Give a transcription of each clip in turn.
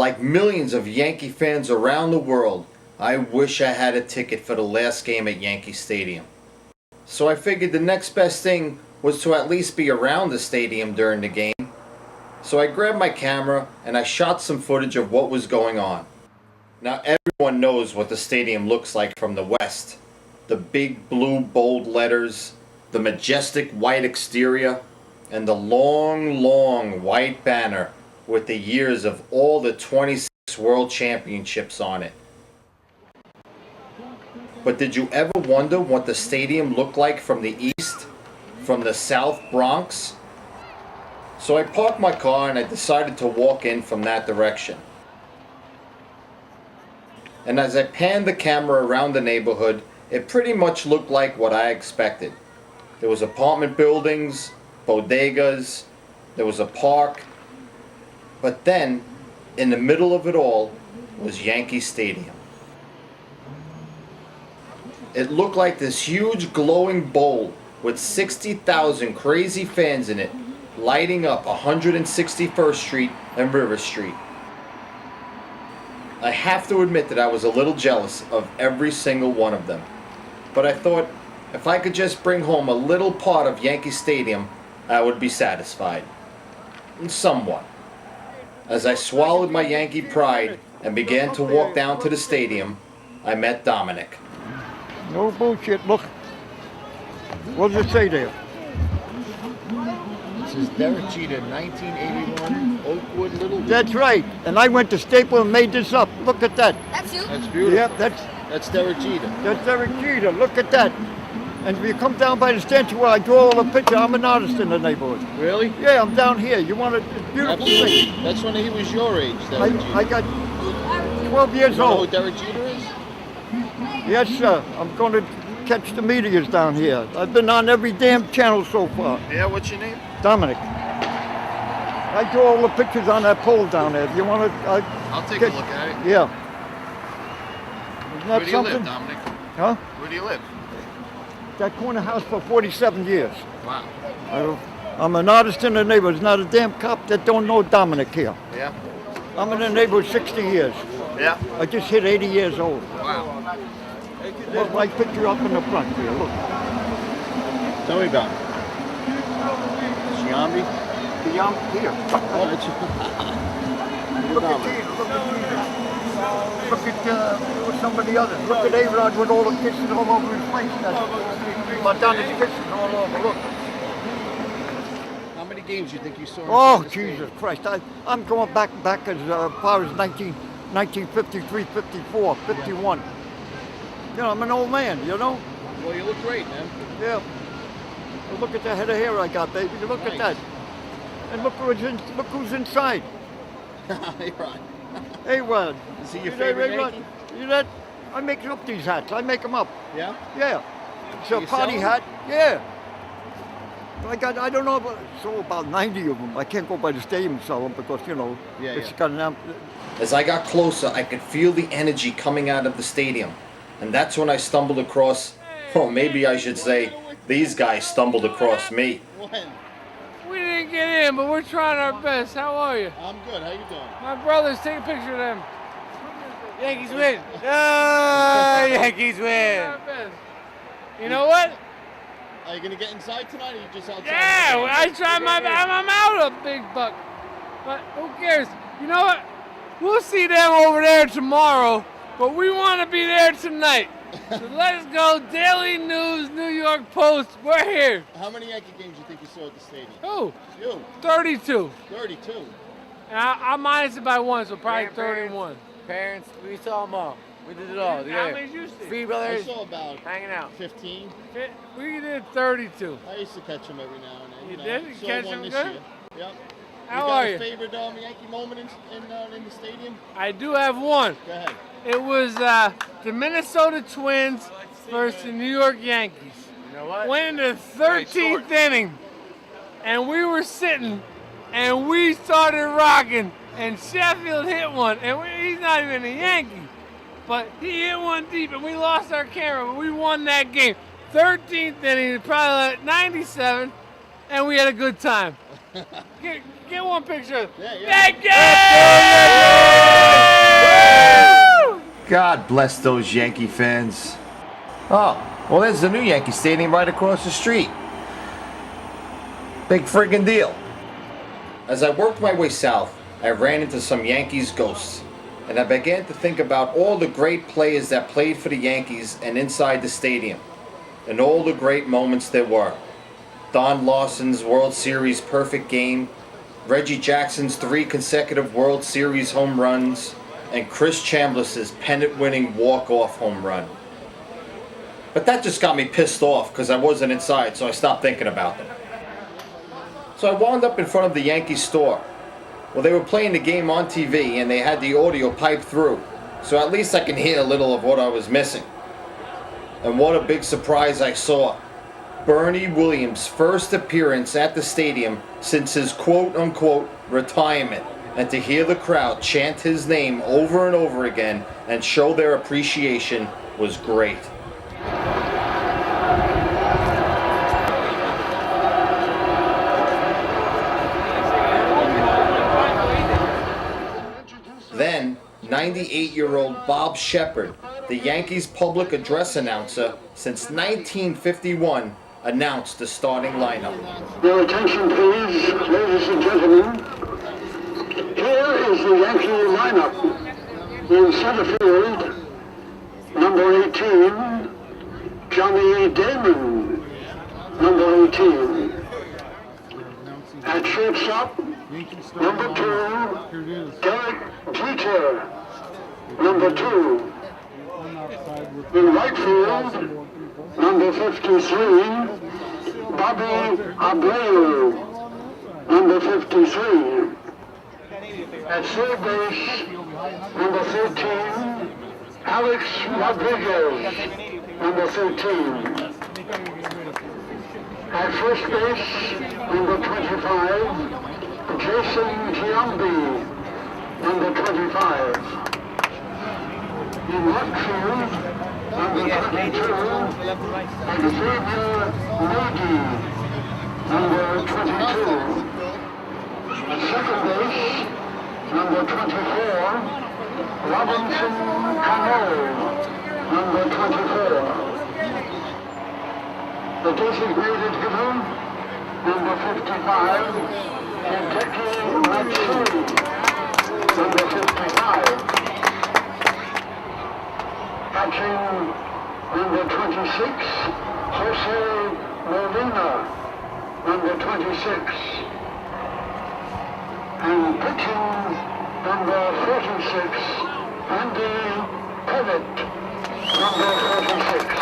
like millions of Yankee fans around the world, I wish I had a ticket for the last game at Yankee Stadium. So I figured the next best thing was to at least be around the stadium during the game. So I grabbed my camera and I shot some footage of what was going on. Now everyone knows what the stadium looks like from the west. The big blue bold letters, the majestic white exterior, and the long white banner with the years of all the 26 world championships on it. But did you ever wonder what the stadium looked like from the east, from the South Bronx? So I parked my car and I decided to walk in from that direction. And as I panned the camera around the neighborhood, it pretty much looked like what I expected. There was apartment buildings, bodegas, there was a park, but then, in the middle of it all, was Yankee Stadium. It looked like this huge glowing bowl with 60,000 crazy fans in it, lighting up 161st Street and River Street. I have to admit that I was a little jealous of every single one of them. But I thought, if I could just bring home a little part of Yankee Stadium, I would be satisfied. Somewhat. As I swallowed my Yankee pride and began to walk down to the stadium, I met Dominic. No bullshit, look. What does it say there? This is Derek Jeter, 1981, Oakwood, Little League. That's right. And I went to Staples and made this up. Look at that. That's you? That's beautiful. Yep, That's Derek Jeter. that's Derek Jeter. Look at that. And if you come down by the statue where I draw all the pictures, I'm an artist in the neighborhood. Really? Yeah, I'm down here. You want a beautiful thing? That's when he was your age, Derek Jeter. I got 12 years You know who old. Derek Jeter is? Yes, sir. I'm going to catch the meteors down here. I've been on every damn channel so far. Yeah, what's your name? Dominic. I draw all the pictures on that pole down there. If you want to... I'll take a look at it. Yeah. Isn't that Where do you something? live, Dominic? Huh? Where do you live? That corner house for 47 years. Wow. I'm an artist in the neighborhood. There's not a damn cop that don't know Dominic here. Yeah? I'm in the neighborhood 60 years. Yeah? I just hit 80 years old. Wow. Look, my picture up in the front here. Look. Tell me about it. Giambi? Beyond here. Oh, that's Look at Gina. Look at Gina. Look at some of the others. Look at A-Rod with all the kisses all over his face. Madonna's kisses all over. Look. How many games do you think you saw? Oh, Jesus Christ. I'm going back as far as 1953, 54, 51. You know, I'm an old man, you know? Well, you look great, man. Yeah. Well, look at the head of hair I got, baby. Look at that. And look who's inside. A-Rod. Hey, Rod. Is he your favorite Yankee? You know, I make up these hats. I make them up. Yeah? Yeah. It's a You party sell 'em? hat. Yeah. I don't know, about 90 of them. I can't go by the stadium and sell them because, you know, it's got an... As I got closer, I could feel the energy coming out of the stadium. And that's when I stumbled across, or maybe I should say, these guys stumbled across me. When? We didn't get in, but we're trying our best. How are you? I'm good. How you doing? My brothers, take a picture of them. Yankees win. Oh, Yankees win. You know what? Are you going to get inside tonight or you just outside? Yeah, I try my best. I'm out a big buck. But who cares? You know what? We'll see them over there tomorrow, but we want to be there tonight. So let's go. Daily News, New York Post. We're here. How many Yankee games do you think you saw at the stadium? Who? You. 32. 32. And I minus it by one, so probably 31. Parents, we saw them all. We did it all. How many did you see? Three I brothers saw about hanging out. 15. We did 32. I used to catch them every now and then. You know. did? You Saw catch one them this good? year. Yep. How are got you? a favorite Yankee moment in the stadium? I do have one. Go ahead. It was the Minnesota Twins versus the New York Yankees. You know what? Went in the 13th inning, and we were sitting, and we started rocking, and Sheffield hit one, and he's not even a Yankee, but he hit one deep, and we lost our camera, but we won that game. 13th inning, probably like 97, and we had a good time. Get one picture. Yeah, yeah. Yankee! You got a favorite Yankee moment in the stadium? Oh, yeah, yeah, yeah, yeah. Oh, yeah, yeah, yeah, yeah. Oh, yeah, yeah, yeah, yeah. Oh, yeah, yeah, yeah, yeah. Oh, yeah, yeah, yeah, yeah, yeah. Oh, yeah, yeah, yeah, yeah, yeah. Oh, God bless those Yankee fans. Oh, well, there's the new Yankee Stadium right across the street. Big friggin' deal. As I worked my way south, I ran into some Yankees ghosts, and I began to think about all the great players that played for the Yankees and inside the stadium, and all the great moments there were. Don Lawson's World Series perfect game, Reggie Jackson's 3 consecutive World Series home runs, and Chris Chambliss's pennant-winning walk-off home run. But that just got me pissed off because I wasn't inside, so I stopped thinking about them. So I wound up in front of the Yankee store. Well, they were playing the game on TV and they had the audio piped through, so at least I can hear a little of what I was missing. And what a big surprise I saw. Bernie Williams' first appearance at the stadium since his quote-unquote retirement, and to hear the crowd chant his name over and over again and show their appreciation was great. Then, 98-year-old Bob Shepard, the Yankees' public address announcer since 1951, announced the starting lineup. Your attention please, ladies and gentlemen. Here is the Yankee lineup. In center field, number 18, Johnny Damon, number 18. At shortstop, number 2, Derek Jeter, number 2. In right field, number 53, Bobby Abreu, number 53. At third base, number 13, Alex Rodriguez, number 13. At first base, number 25, Jason Giambi, number 25. In right field, number 22, Xavier Nagy, number 22. At second base, number 24, Robinson Cano, number 24. The designated hitter, number 55, Hideki Matsui, number 55. Catching number 26, Jose Molina, number 26. And pitching number 46, Andy Pettit, number 46.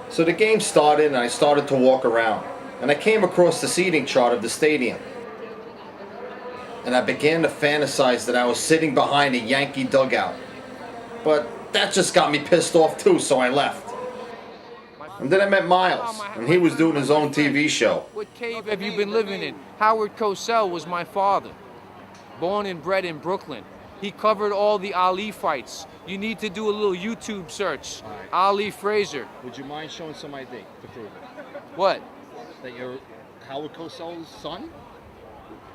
So the game started and I started to walk around, and I came across the seating chart of the stadium. And I began to fantasize that I was sitting behind a Yankee dugout. But that just got me pissed off too, so I left. And then I met Miles, and he was doing his own TV show. What cave have you been living in? Howard Cosell was my father. Born and bred in Brooklyn. He covered all the Ali fights. You need to do a little YouTube search. Right. Ali Frazier. Would you mind showing some ID to prove it? What? That you're Howard Cosell's son?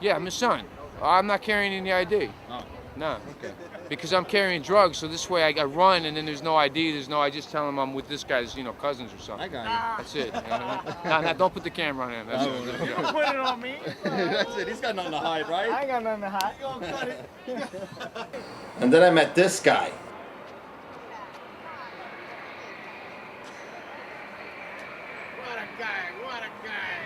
Yeah, I'm his son. I'm not carrying any ID. Oh. No. Okay. Because I'm carrying drugs, so this way I run and then there's no ID, I just tell him I'm with this guy's, cousins or something. I got you. That's it. No, don't put the camera on him. That's it. Put it on me. That's it. He's got nothing to hide, right? I ain't got nothing to hide. And then I met this guy. What a guy, what a guy.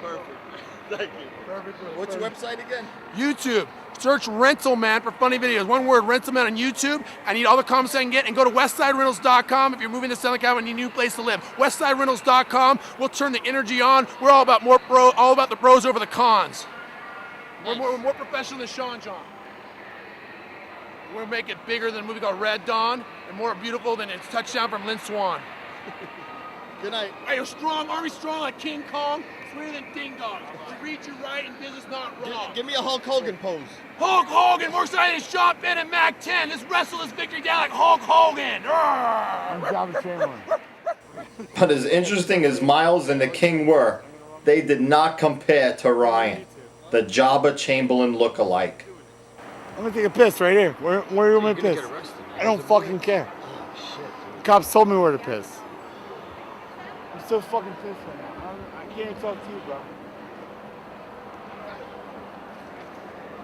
Perfect. Thank you. Perfect. What's your website again? YouTube. Search Rental Man for funny videos. One word, Rental Man on YouTube. I need all the comments I can get. And go to WestsideRentals.com if you're moving to Southern California and you need a new place to live. WestsideRentals.com. We'll turn the energy on. We're all about all about the pros over the cons. Nice. We're more professional than Sean John. We're gonna make it bigger than a movie called Red Dawn, and more beautiful than its touchdown from Lynn Swan. Good night. Hey, you're strong, Army strong like King Kong, sweeter than Ding Dong. You read you right and business not wrong. Give me a Hulk Hogan pose. Hulk Hogan, more excited than Sean Penn and Mac 10. Let's wrestle this victory down like Hulk Hogan. I'm Joba Chamberlain. But as interesting as Miles and the King were, They did not compare to Ryan, the Joba Chamberlain look-alike. I'm gonna take a piss right here. Where are you gonna piss? I don't fucking care. The cops told me where to piss. I'm so fucking pissed right now. I can't even talk to you, bro.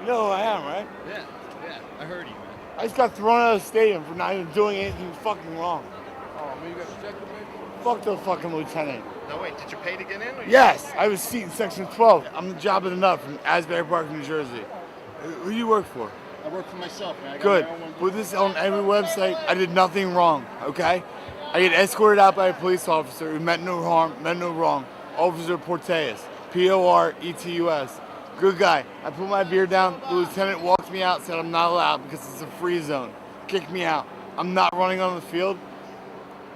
You know who I am, right? Yeah, I heard you, man. I just got thrown out of the stadium for not even doing anything fucking wrong. Oh, man, you got checked maybe? Fuck the fucking lieutenant. No, wait, did you pay to get in? Or Yes, I have a seat in section 12. I'm the Joba the Nut from Asbury Park, New Jersey. Who do you work for? I work for myself, man. I got Good. my own one. Put this on every website. I did nothing wrong, okay? I get escorted out by a police officer who meant no harm, meant no wrong. Officer Porteus. P-O-R-E-T-U-S. Good guy. I put my beer down. The lieutenant walked me out, said I'm not allowed because it's a free zone. Kicked me out. I'm not running on the field.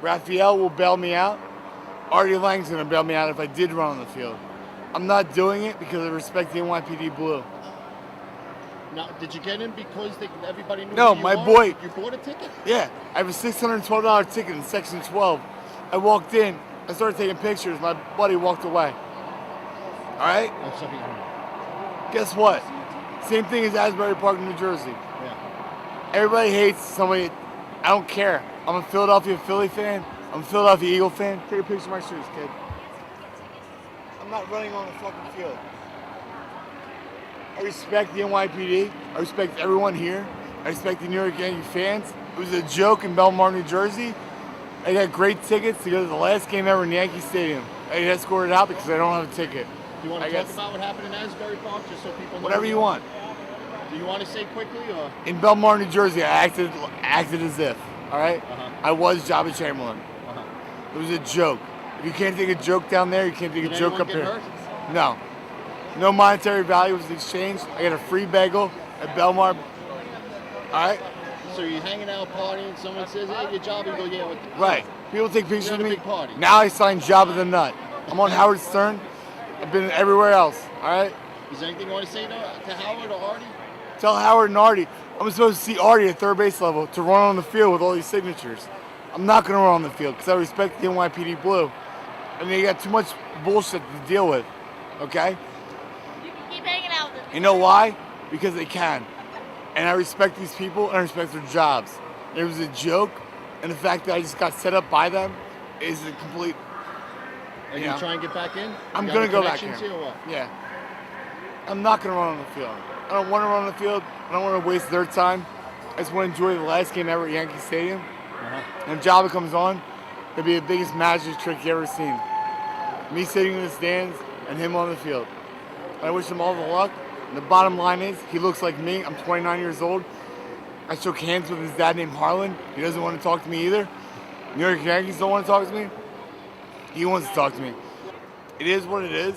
Raphael will bail me out. Artie Lang's gonna bail me out if I did run on the field. I'm not doing it because I respect the NYPD Blue. Now, did you get in because everybody knew No, who you my are? boy- You bought a ticket? Yeah, I have a $612 ticket in section 12. I walked in, I started taking pictures, my buddy walked away. All right? Oh, sorry. Guess what? Same thing as Asbury Park, New Jersey. Yeah. Everybody hates somebody. I don't care. I'm a Philadelphia Philly fan. I'm a Philadelphia Eagle fan. Take a picture of my shoes, kid. I'm not running on the fucking field. I respect the NYPD. I respect everyone here. I respect the New York Yankee fans. It was a joke in Belmar, New Jersey. I got great tickets to go to the last game ever in Yankee Stadium. I got escorted out because I don't have a ticket. Do you want I to talk guess- about what happened in Asbury Park, just so people know? Whatever who you want. Do you want to say quickly, or? In Belmar, New Jersey, I acted as if. All right? Uh-huh. I was Joba Chamberlain. Uh-huh. It was a joke. If you can't take a joke down there, you can't take Did a joke anyone up get here. hurt? No. No monetary value was exchanged. I got a free bagel at Belmar. All right? So you're hanging out partying, someone says, hey, your job, you go, yeah, what the... Right. People take pictures You're of at a me. big party. Now I signed Joba the Nut. I'm on Howard Stern. I've been everywhere else. All right? Is there anything you want to say to Howard or Artie? Tell Howard and Artie, I'm supposed to see Artie at third base level to run on the field with all these signatures. I'm not going to run on the field because I respect the NYPD Blue. And they got too much bullshit to deal with. Okay? You can keep hanging out with us. You know why? Because they can. And I respect these people and I respect their jobs. It was a joke, and the fact that I just got set up by them is a complete. Are you going to try and get back in? I'm You got gonna any go back connections here. here or what? Yeah. I'm not gonna run on the field. I don't want to run on the field. I don't want to waste their time. I just want to enjoy the last game ever at Yankee Stadium. When Joba comes on, it'll be the biggest magic trick you ever seen. Me sitting in the stands and him on the field. I wish him all the luck. And the bottom line is, he looks like me. I'm 29 years old. I shook hands with his dad named Harlan. He doesn't want to talk to me either. New York Yankees don't want to talk to me. He wants to talk to me. It is what it is.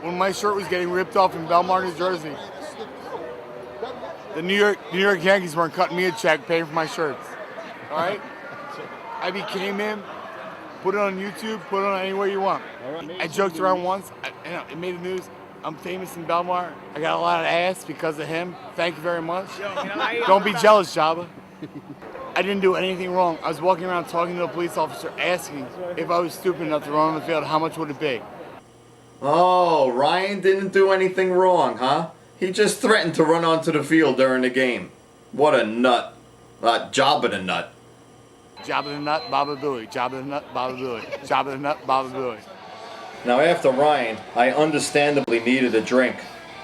When my shirt was getting ripped off in Belmar, New Jersey, the New York Yankees weren't cutting me a check paying for my shirts. All right? I became him. Put it on YouTube. Put it on anywhere you want. I joked around once. It made the news. I'm famous in Belmar. I got a lot of ass because of him. Thank you very much. Don't be jealous, Joba. I didn't do anything wrong. I was walking around talking to a police officer asking if I was stupid enough to run on the field, how much would it be? Oh, Ryan didn't do anything wrong, huh? He just threatened to run onto the field during the game. What a nut. Joba the Nut. Joba the Nut, Baba Booey. Joba the Nut, Baba Booey. Joba the Nut, Baba Booey. Now after Ryan, I understandably needed a drink.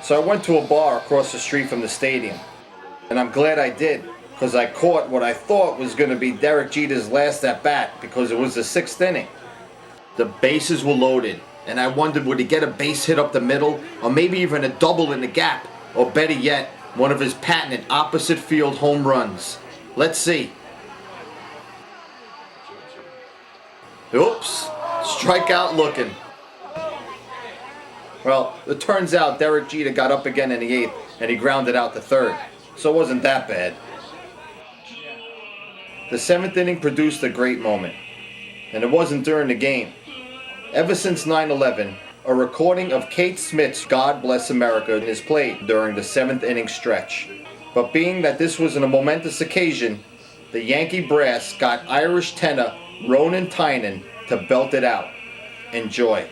So I went to a bar across the street from the stadium. And I'm glad I did, because I caught what I thought was going to be Derek Jeter's last at-bat, because it was the 6th inning. The bases were loaded, and I wondered would he get a base hit up the middle, or maybe even a double in the gap, or better yet, one of his patented opposite field home runs. Let's see. Oops, strikeout looking. Well, it turns out Derek Jeter got up again in the 8th, and he grounded out the 3rd, so it wasn't that bad. The 7th inning produced a great moment, and it wasn't during the game. Ever since 9/11, a recording of Kate Smith's God Bless America is played during the 7th inning stretch. But being that this was a momentous occasion, the Yankee brass got Irish tenor Ronan Tynan to belt it out. Enjoy.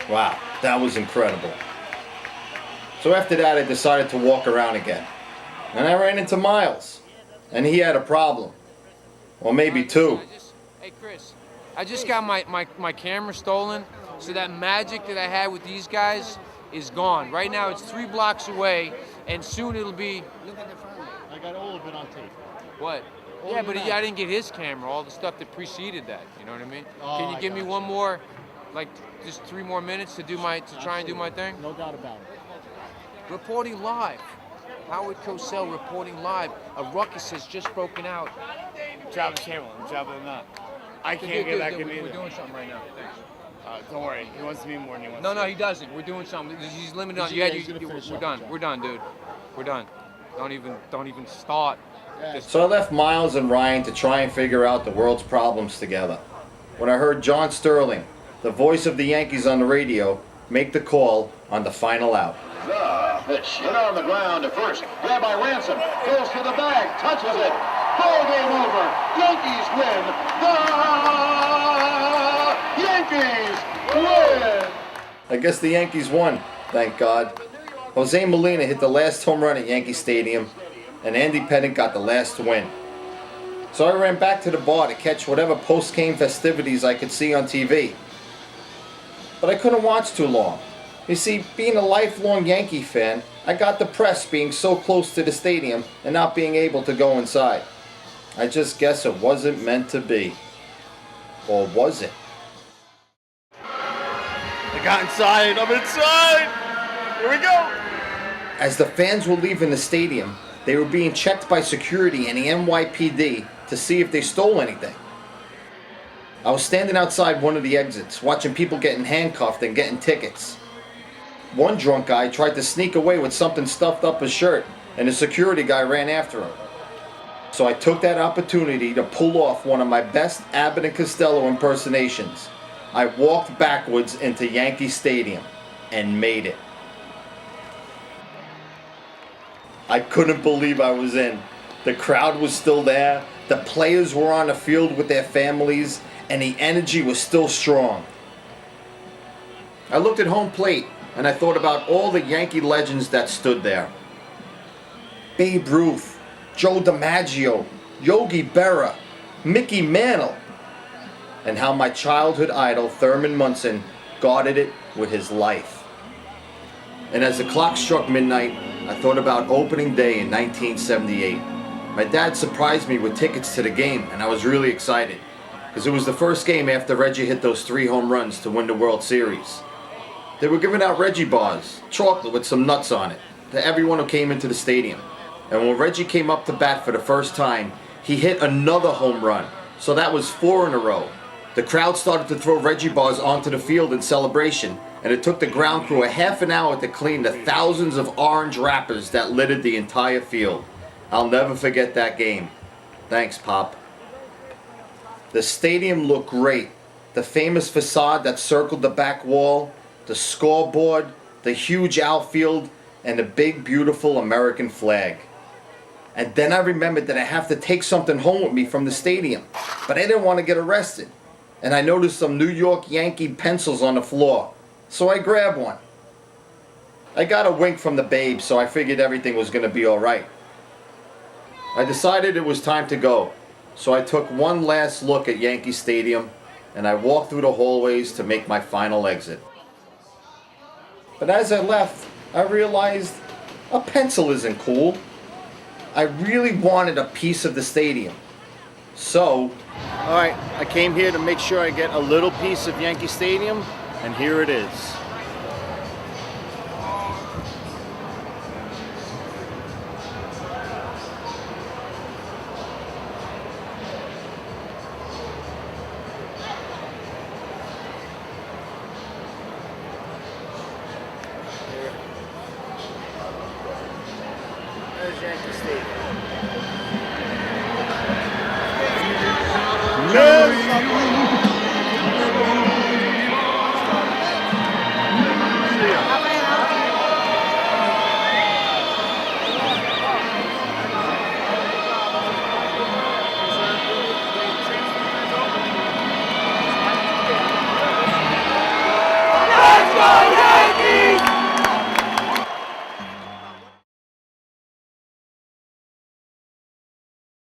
Wow, that was incredible. So after that, I decided to walk around again. And I ran into Miles. And he had a problem. Or maybe two. Hey, Chris, I just got my camera stolen, so that magic that I had with these guys is gone. Right now, it's 3 blocks away, and soon it'll be... Look at the phone. I got all of it on tape. What? All Yeah, of but it. I didn't get his camera, all the stuff that preceded that, you know what I mean? Oh, Can you I give me got one you. more, like, just 3 more minutes to try and do my thing? No doubt about it. Reporting live. Howard Cosell reporting live. A ruckus has just broken out. Joba Chamberlain, Joba not. I can't Dude, get that dude, good we're either. doing something right now. Don't worry, he wants me more than he wants No, me. he doesn't. We're doing something. He's limited on. He's gonna finish We're up, done. John. We're done, dude. We're done. Don't even start. Yeah. So I left Miles and Ryan to try and figure out the world's problems together. When I heard John Sterling, the voice of the Yankees on the radio, make the call on the final out. The pitch hit on the ground to first. Grabbed by Ransom. Goes to the bag. Touches it. Ball game over. Yankees win. The Yankees win. I guess the Yankees won, thank God. Jose Molina hit the last home run at Yankee Stadium, and Andy Pettitte got the last win. So I ran back to the bar to catch whatever post-game festivities I could see on TV. But I couldn't watch too long. You see, being a lifelong Yankee fan, I got depressed being so close to the stadium and not being able to go inside. I just guess it wasn't meant to be. Or was it? I got inside, I'm inside! Here we go! As the fans were leaving the stadium, they were being checked by security and the NYPD to see if they stole anything. I was standing outside one of the exits, watching people getting handcuffed and getting tickets. One drunk guy tried to sneak away with something stuffed up his shirt, and the security guy ran after him. So I took that opportunity to pull off one of my best Abbott and Costello impersonations. I walked backwards into Yankee Stadium and made it. I couldn't believe I was in. The crowd was still there, the players were on the field with their families, and the energy was still strong. I looked at home plate and I thought about all the Yankee legends that stood there. Babe Ruth, Joe DiMaggio, Yogi Berra, Mickey Mantle, and how my childhood idol Thurman Munson guarded it with his life. And as the clock struck midnight, I thought about opening day in 1978. My dad surprised me with tickets to the game, and I was really excited, because it was the first game after Reggie hit those 3 home runs to win the World Series. They were giving out Reggie bars, chocolate with some nuts on it, to everyone who came into the stadium. And when Reggie came up to bat for the first time, he hit another home run, so that was 4 in a row. The crowd started to throw Reggie bars onto the field in celebration, and it took the ground crew a half an hour to clean the thousands of orange wrappers that littered the entire field. I'll never forget that game. Thanks, Pop. The stadium looked great. The famous facade that circled the back wall, the scoreboard, the huge outfield, and the big, beautiful American flag. And then I remembered that I have to take something home with me from the stadium. But I didn't want to get arrested. And I noticed some New York Yankee pencils on the floor. So I grabbed one. I got a wink from the babe, so I figured everything was going to be alright. I decided it was time to go. So I took one last look at Yankee Stadium and I walked through the hallways to make my final exit. But as I left, I realized a pencil isn't cool. I really wanted a piece of the stadium. So, alright, I came here to make sure I get a little piece of Yankee Stadium, and here it is. There's Yankee Stadium.